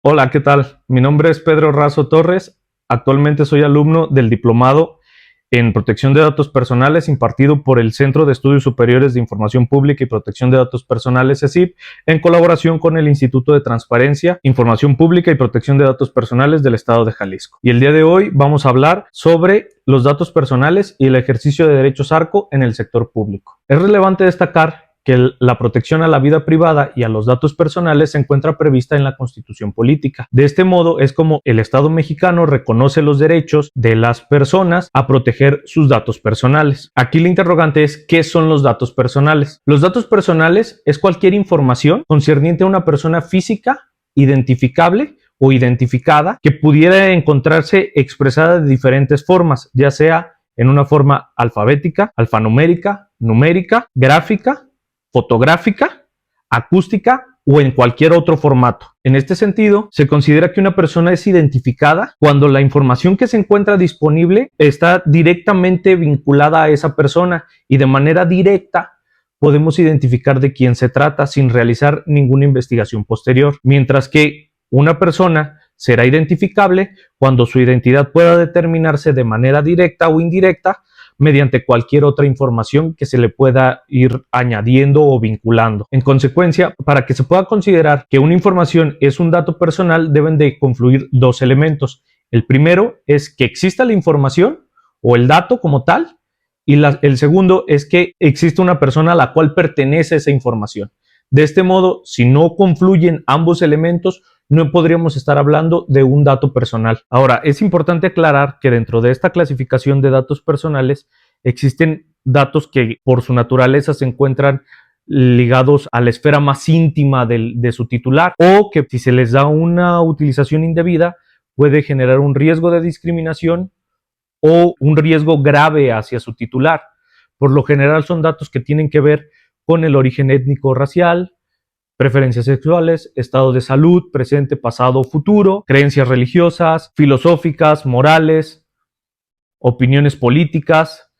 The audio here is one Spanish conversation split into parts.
Hola, ¿qué tal? Mi nombre es Pedro Razo Torres. Actualmente soy alumno del Diplomado en Protección de Datos Personales impartido por el Centro de Estudios Superiores de Información Pública y Protección de Datos Personales, CECIP, en colaboración con el Instituto de Transparencia, Información Pública y Protección de Datos Personales del Estado de Jalisco. Y el día de hoy vamos a hablar sobre los datos personales y el ejercicio de derechos ARCO en el sector público. Es relevante destacar que la protección a la vida privada y a los datos personales se encuentra prevista en la Constitución política. De este modo es como el Estado mexicano reconoce los derechos de las personas a proteger sus datos personales. Aquí la interrogante es, ¿qué son los datos personales? Los datos personales es cualquier información concerniente a una persona física, identificable o identificada que pudiera encontrarse expresada de diferentes formas, ya sea en una forma alfabética, alfanumérica, numérica, gráfica, fotográfica, acústica o en cualquier otro formato. En este sentido, se considera que una persona es identificada cuando la información que se encuentra disponible está directamente vinculada a esa persona y de manera directa podemos identificar de quién se trata sin realizar ninguna investigación posterior, mientras que una persona será identificable cuando su identidad pueda determinarse de manera directa o indirecta mediante cualquier otra información que se le pueda ir añadiendo o vinculando. En consecuencia, para que se pueda considerar que una información es un dato personal, deben de confluir dos elementos. El primero es que exista la información o el dato como tal, y el segundo es que existe una persona a la cual pertenece esa información. De este modo, si no confluyen ambos elementos, no podríamos estar hablando de un dato personal. Ahora, es importante aclarar que dentro de esta clasificación de datos personales existen datos que por su naturaleza se encuentran ligados a la esfera más íntima de su titular, o que si se les da una utilización indebida puede generar un riesgo de discriminación o un riesgo grave hacia su titular. Por lo general son datos que tienen que ver con el origen étnico o racial, preferencias sexuales, estado de salud, presente, pasado o futuro, creencias religiosas, filosóficas, morales, opiniones políticas,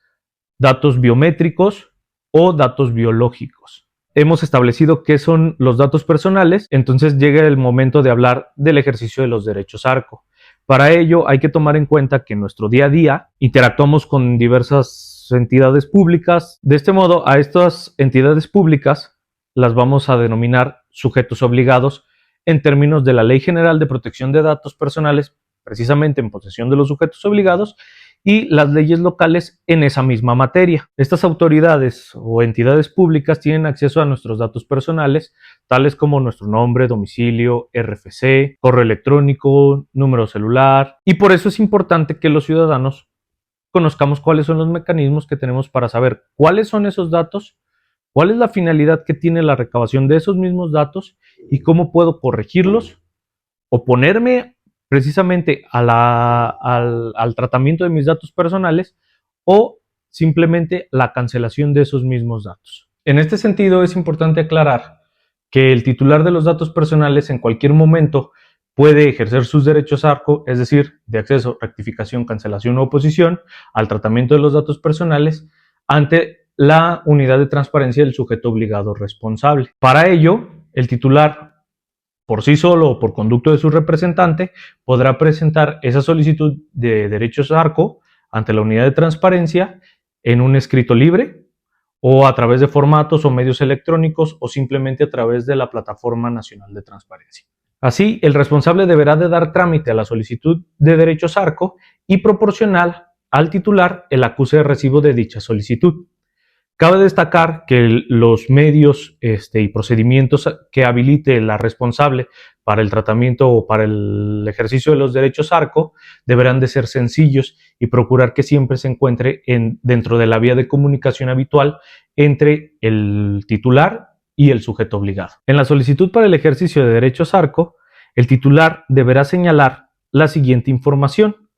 datos biométricos o datos biológicos. Hemos establecido qué son los datos personales, entonces llega el momento de hablar del ejercicio de los derechos ARCO. Para ello hay que tomar en cuenta que en nuestro día a día interactuamos con diversas entidades públicas. De este modo, a estas entidades públicas las vamos a denominar sujetos obligados en términos de la Ley General de Protección de Datos Personales, precisamente en posesión de los sujetos obligados, y las leyes locales en esa misma materia. Estas autoridades o entidades públicas tienen acceso a nuestros datos personales, tales como nuestro nombre, domicilio, RFC, correo electrónico, número celular, y por eso es importante que los ciudadanos conozcamos cuáles son los mecanismos que tenemos para saber cuáles son esos datos, cuál es la finalidad que tiene la recabación de esos mismos datos y cómo puedo corregirlos, oponerme precisamente al tratamiento de mis datos personales o simplemente la cancelación de esos mismos datos. En este sentido, es importante aclarar que el titular de los datos personales en cualquier momento puede ejercer sus derechos ARCO, es decir, de acceso, rectificación, cancelación o oposición al tratamiento de los datos personales ante la unidad de transparencia del sujeto obligado responsable. Para ello, el titular, por sí solo o por conducto de su representante, podrá presentar esa solicitud de derechos ARCO ante la unidad de transparencia en un escrito libre o a través de formatos o medios electrónicos o simplemente a través de la Plataforma Nacional de Transparencia. Así, el responsable deberá de dar trámite a la solicitud de derechos ARCO y proporcionar al titular el acuse de recibo de dicha solicitud. Cabe destacar que los medios y procedimientos que habilite la responsable para el tratamiento o para el ejercicio de los derechos ARCO deberán de ser sencillos y procurar que siempre se encuentre dentro de la vía de comunicación habitual entre el titular y el sujeto obligado. En la solicitud para el ejercicio de derechos ARCO, el titular deberá señalar la siguiente información: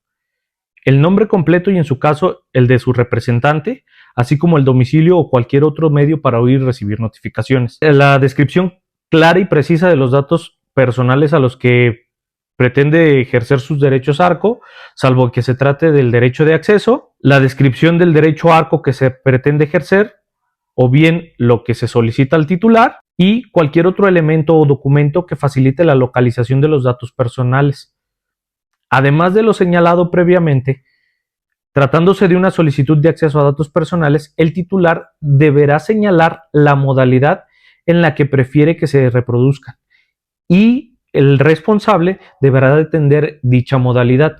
el nombre completo y, en su caso, el de su representante, así como el domicilio o cualquier otro medio para oír y recibir notificaciones. La descripción clara y precisa de los datos personales a los que pretende ejercer sus derechos ARCO, salvo que se trate del derecho de acceso, la descripción del derecho ARCO que se pretende ejercer, o bien lo que se solicita al titular, y cualquier otro elemento o documento que facilite la localización de los datos personales. Además de lo señalado previamente, tratándose de una solicitud de acceso a datos personales, el titular deberá señalar la modalidad en la que prefiere que se reproduzcan y el responsable deberá atender dicha modalidad,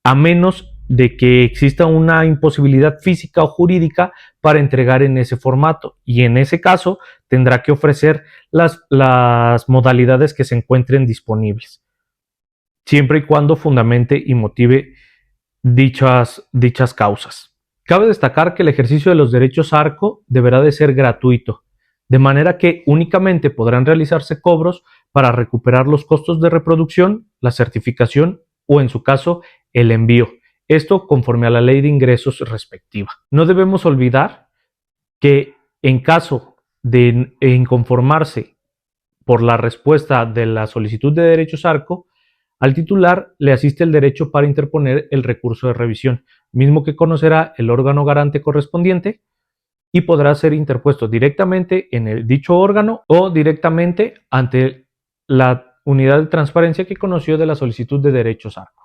a menos de que exista una imposibilidad física o jurídica para entregar en ese formato, y en ese caso tendrá que ofrecer las modalidades que se encuentren disponibles, siempre y cuando fundamente y motive dichas causas. Cabe destacar que el ejercicio de los derechos ARCO deberá de ser gratuito, de manera que únicamente podrán realizarse cobros para recuperar los costos de reproducción, la certificación o, en su caso, el envío. Esto conforme a la ley de ingresos respectiva. No debemos olvidar que en caso de inconformarse por la respuesta de la solicitud de derechos ARCO, al titular le asiste el derecho para interponer el recurso de revisión, mismo que conocerá el órgano garante correspondiente y podrá ser interpuesto directamente en dicho órgano o directamente ante la unidad de transparencia que conoció de la solicitud de derechos ARCO.